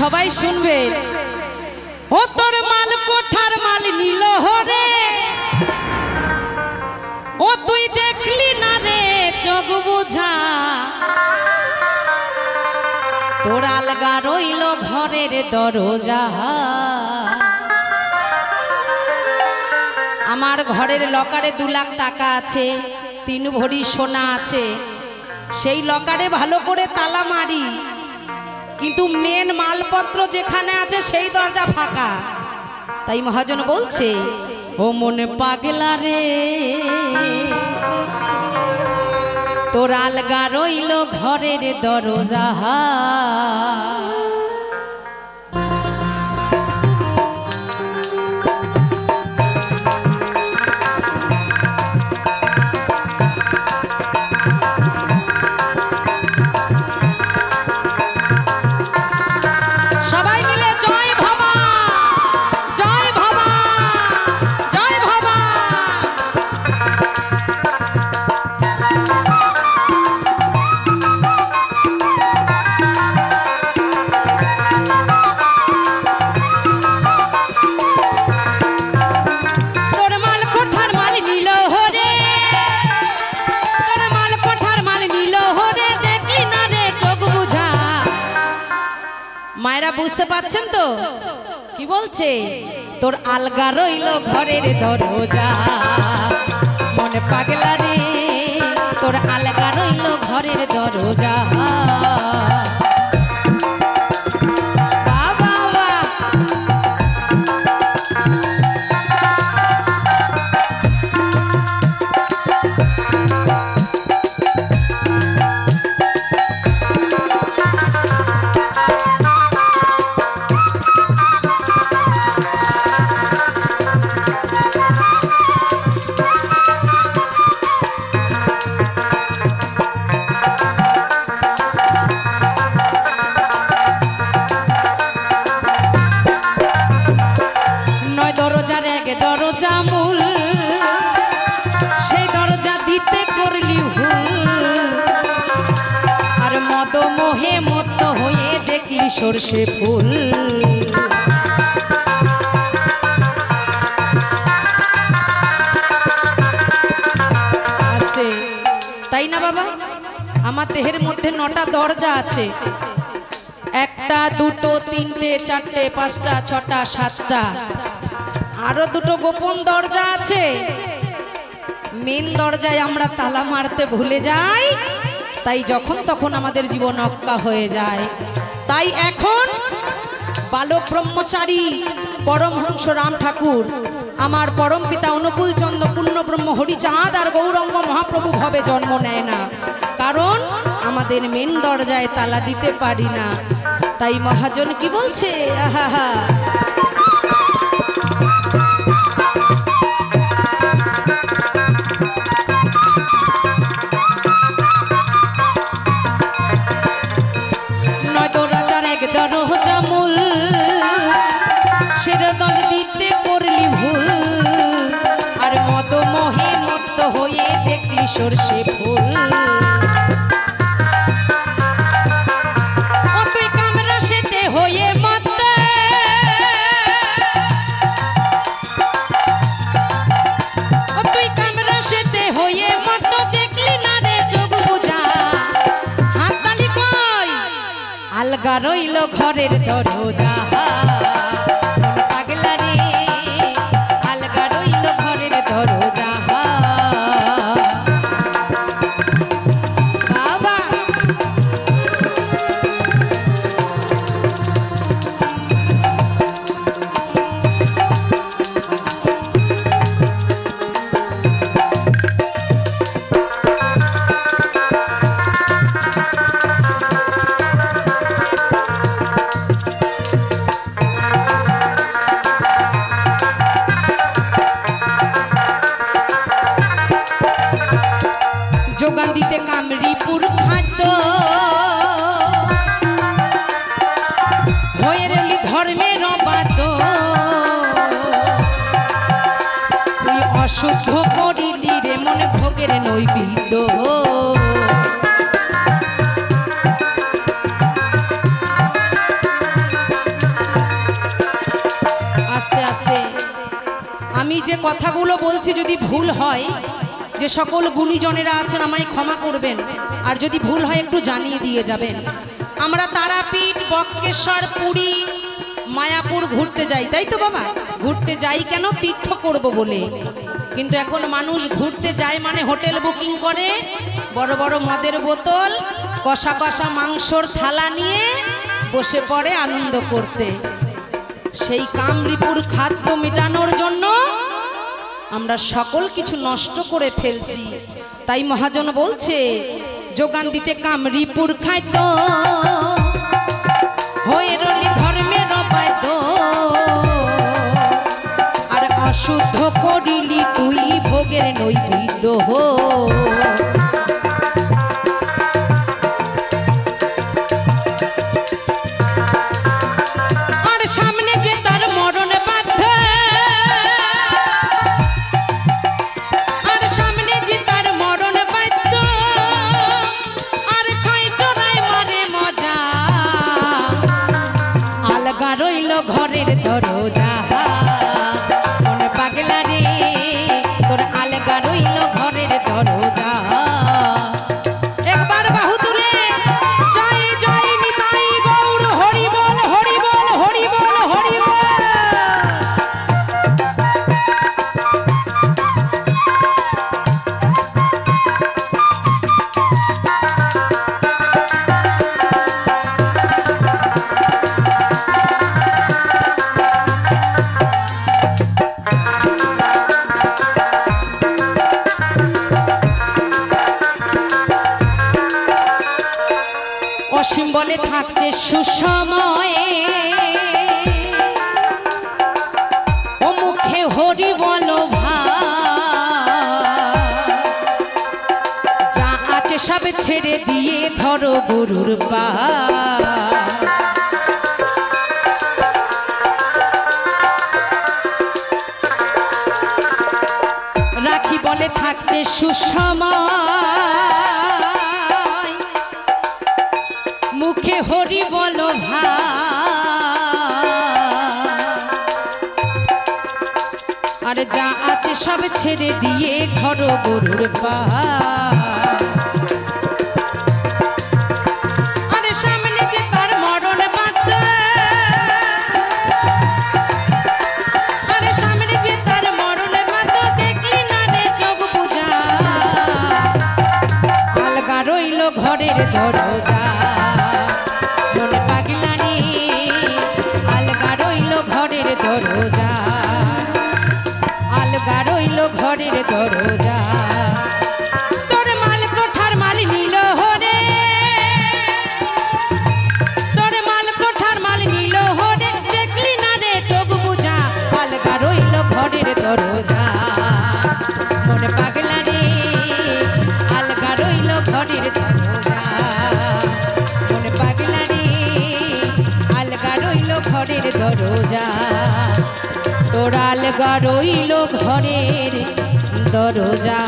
সবাই শুনবে। ও তোর মাল কোঠার মাল নিল হরে, ও তুই দেখলি না রে চোখ বুঝা, তোর আলগা রইল ঘরের দরজা। আমার ঘরের লকারে 2 লাখ টাকা আছে, 3 ভরি সোনা আছে, সেই লকারে ভালো করে তালা মারি, কিন্তু মেন মালপত্র যেখানে আছে সেই দরজা ফাঁকা। তাই মহাজন বলছে, ও মনে পাগলা রে তোর আলগা রইল ঘরের দরজা। মায়েরা বুঝতে পাচ্ছেন তো কি বলছে? তোর আলগা রইল ঘরের দরজা, মনে পাগলা রে তোর আলগা রইল ঘরের দরজা। দরজা মূল সেই দরজা দিতে করলি ভুল, আর মদ মোহে মত্ত হয়ে দেখলি সরষে ফুল। আস্তে, তাই না বাবা? আমার দেহের মধ্যে 9টা দরজা আছে, 1টা 2টো 3টে 4টে 5টা 6টা 7টা, আরো 2টো গোপন দরজা আছে। মেন দরজায় আমরা তালা মারতে ভুলে যাই, তাই যখন তখন আমাদের জীবন অক্কা হয়ে যায়। তাই এখন বালক ব্রহ্মচারী পরমহংস রাম ঠাকুর, আমার পরম পিতা অনুকূল চন্দ্র পূর্ণ ব্রহ্ম হরিচাঁদ আর গৌরঙ্গ মহাপ্রভু ভবে জন্ম নেয় না, কারণ আমাদের মেন দরজায় তালা দিতে পারি না। তাই মহাজন কি বলছে? আহা, দরজা মূল সেটা দল দিতে করলি ভুল, আর মদ মোহে মত্ত হয়ে দেখলি সরষে ফুল। ও তুই কামরা সেতে হয়ে মত্ত, ও তুই কামরা সেতে হয়ে মত্ত দেখলি না রে চোখ বুঝা। হাততালি কই? আলগা রইল ঘরের দরজা, পাগলা রে আলগা রইল ঘরের দরজা। বাবা যোগান দিতে কামরিপুর খাদ্য হয়ে রইলি ধর্মের অবাধ্য, তুই অশুদ্ধ করিলি রে মনে ভোগের নৈবেদ্য। কথাগুলো বলছি যদি ভুল হয়, যে সকল গুণীজনেরা আছেন আমায় ক্ষমা করবেন, আর যদি ভুল হয় একটু জানিয়ে দিয়ে যাবেন। আমরা তারাপীঠ, বক্রেশ্বর, পুরী, মায়াপুর ঘুরতে যাই, তাই তো বাবা? ঘুরতে যাই কেন? তীর্থ করব বলে। কিন্তু এখন মানুষ ঘুরতে যায় মানে হোটেল বুকিং করে, বড় বড় মদের বোতল, কষা কষা মাংসর থালা নিয়ে বসে পড়ে আনন্দ করতে। সেই কামরিপুর খাদ্য মেটানোর জন্য আমরা সকল কিছু নষ্ট করে ফেলছি। তাই মহাজন বলছে, যোগান দিতে কামরিপুর খাদ্য হয়ে রলি ধর্মের বাদ্য, আর অশুদ্ধ করিলি তুই ভোগের নৈবেদ্য। আর সামনে যে তার মরণ বাধ্য, আর সামনে যে তার মরণ বাধ্য, আর ছয় চড়াই মারে মজা, আলগা রইল ঘরের দরজা। মনে পাগলা রে তোর আলগা রইল ঘরের দরজা। একবার বাহু তুলে জয় জয় নিতাই গৌর, হরি বল হরি বল হরি বল হরি বল। অসীম বলে থাকতে সুসময়ে, ও মুখে হরি বল ভাই, যা আছে সব ছেড়ে দিয়ে ধরো গুরুর পা। রাখি বলে থাকতে সুসময়, মুখে হরি বল ভাই, আর যা আছে সব ছেড়ে দিয়ে ঘর গরুর পা। আরে সামনে যে তার মরণ বাধ্য, আরে সামনে যে তার মরণ বাধ্য, দেখলি না রে চোখ বুঝা, আলগা রইল ঘরের দরজা। মনে পাগলা রে আলগা রইল ঘরের দরজা, আলগা রইল ঘরের দরজা। তোর মাল কোঠার মাল নিল হরে, তোর মাল কোঠার মাল নিল হরে, দেখলি না রে চোখ বুঝা, আলগা রইল ঘরের দরজা। মনে পাগলা রে আলগা রইল ঘরের দরজা, মনে পাগলা রে আলগা রইল ঘরের দরজা। তোর আলগা রইল ঘরের দরজা।